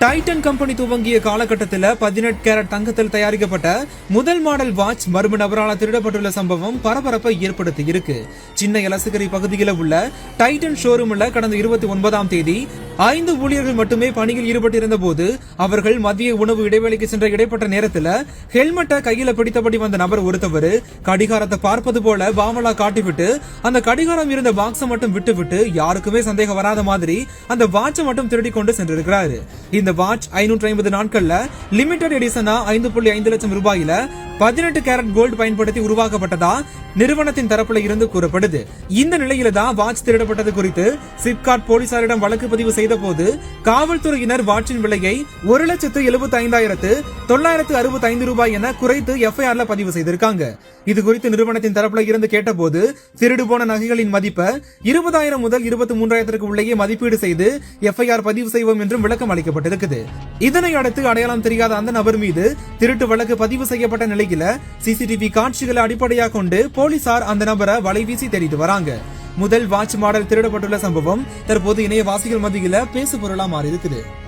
Titan company துவங்கிய காலகட்டத்தில் 18 carrot தங்கத்தில் தயாரிக்கப்பட்ட முதல் மாடல் வாட்ச் மர்ம நபரால் திருடப்பட்டுள்ள சம்பவம் பரபரப்பை ஏற்படுத்தி இருக்கு. சின்ன எலசுகரி பகுதியில் உள்ள டைட்டன் ஷோரூம்ல கடந்த 29ஆம் தேதி 5 ஊழியர்கள் மட்டுமே பணியில் ஈடுபட்டிருந்த போது அவர்கள் மதிய உணவு இடைவேளைக்கு சென்ற இடைப்பட்ட நேரத்தில் ஹெல்மெட்டை கையில பிடித்தபடி வந்த நபர் ஒருத்தவர் கடிகாரத்தை பார்ப்பது போல பாமலா காட்டிவிட்டு அந்த கடிகாரம் இருந்த பாக்ஸை மட்டும் விட்டுவிட்டு யாருக்குமே சந்தேகம் வராத மாதிரி அந்த வாட்சை மட்டும் திருடி கொண்டு சென்றிருக்கிறாரு. இந்த வாட்ச் 550 நாட்கள்ல லிமிடெட் எடிஷனா 5.5 லட்சம் ரூபாயில 18 கேரட் கோல்டு பயன்படுத்தி உருவாக்கப்பட்டதா நிறுவனத்தின் தரப்புல இருந்து கூறப்படுது. இந்த நிலையில தான் வாட்ச் திருடப்பட்டது குறித்து சிப்காட் போலீசாரிடம் வழக்கு பதிவு செய்த போது காவல்துறையினர் வாட்சின் விலையை 1,75,965 ரூபாய் என குறைத்து எஃப்ஐஆர்ல பதிவு செய்திருக்காங்க. இது குறித்து நிறுவனத்தின் தரப்புல இருந்து கேட்டபோது திருடு போன நகைகளின் மதிப்பை 20,000 முதல் 23,000 உள்ளேயே மதிப்பீடு செய்து எஃப்ஐஆர் பதிவு செய்வோம் என்றும் விளக்கம் அளிக்கப்பட்டிருக்குது. இதனை அடுத்து அடையாளம் தெரியாத அந்த நபர் மீது திருட்டு வழக்கு பதிவு செய்யப்பட்ட நிலையில சிசிடிவி காட்சிகளை அடிப்படையாக கொண்டு போலீசார் அந்த நபரை வலைவீசி தேடிட்டு வராங்க. முதல் வாட்ச் மாடல் திருடப்பட்டுள்ள சம்பவம் தற்போது இணையவாசிகள் மத்தியில பேசு பொருளா மாறி இருக்குது.